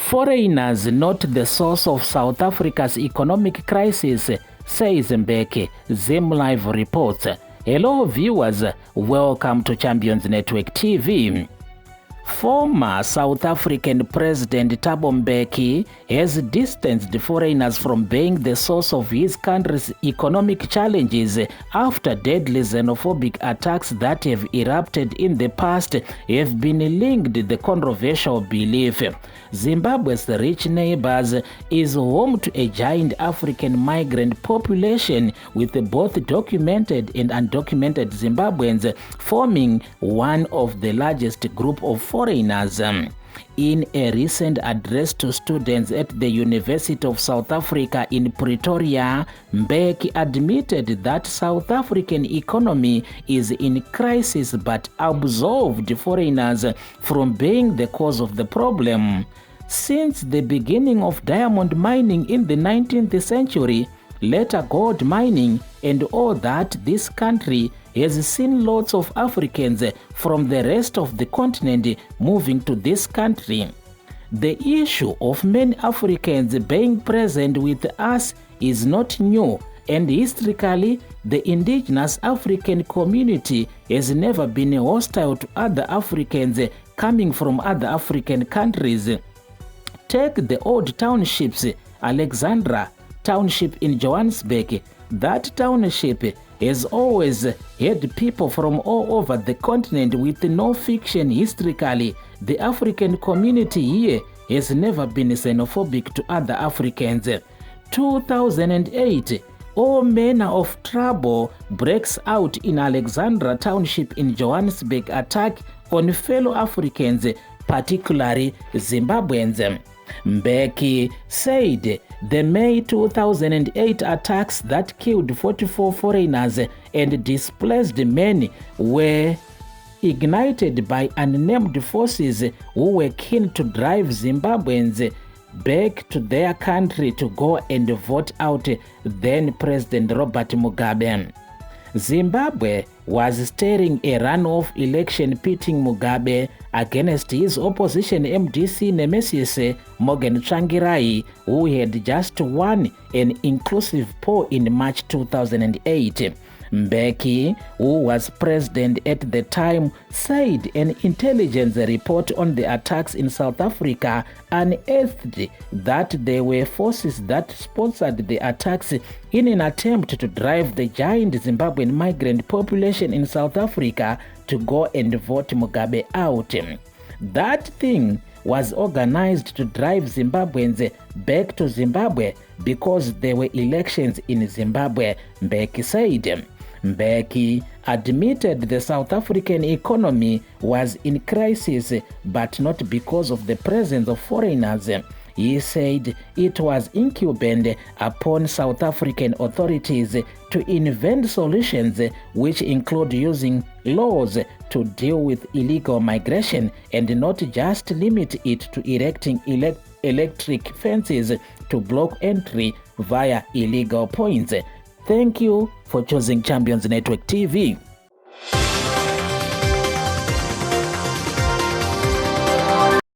Foreigners not the source of South Africa's economic crisis, says Mbeki, Zim Live reports. Hello viewers, welcome to Champions Network TV. Former South African President Mbeki has distanced foreigners from being the source of his country's economic challenges after deadly xenophobic attacks that have erupted in the past have been linked to the controversial belief. Zimbabwe's rich neighbors is home to a giant African migrant population with both documented and undocumented Zimbabweans forming one of the largest group of foreigners. In a recent address to students at the University of South Africa in Pretoria, Mbeki admitted that South African economy is in crisis but absolved foreigners from being the cause of the problem. Since the beginning of diamond mining in the 19th century, later gold mining and all that, this country has seen lots of Africans from the rest of the continent moving to this country. The issue of many Africans being present with us is not new, and historically, the indigenous African community has never been hostile to other Africans coming from other African countries. Take the old townships, Alexandra Township in Johannesburg. That township has always had people from all over the continent with no fiction. Historically, the African community here has never been xenophobic to other Africans. 2008, all manner of trouble breaks out in Alexandra Township in Johannesburg, attack on fellow Africans, particularly Zimbabweans. Mbeki said the May 2008 attacks that killed 44 foreigners and displaced many were ignited by unnamed forces who were keen to drive Zimbabweans back to their country to go and vote out then President Robert Mugabe. Zimbabwe was steering a runoff election pitting Mugabe against his opposition MDC nemesis Morgan Tsvangirai, who had just won an inclusive poll in March 2008. Mbeki, who was president at the time, said an intelligence report on the attacks in South Africa unearthed that there were forces that sponsored the attacks in an attempt to drive the giant Zimbabwean migrant population in South Africa to go and vote Mugabe out. That thing was organized to drive Zimbabweans back to Zimbabwe because there were elections in Zimbabwe, Mbeki said. Mbeki admitted the South African economy was in crisis, but not because of the presence of foreigners. He said it was incumbent upon South African authorities to invent solutions which include using laws to deal with illegal migration and not just limit it to erecting electric fences to block entry via illegal points. Thank you for choosing Champions Network TV.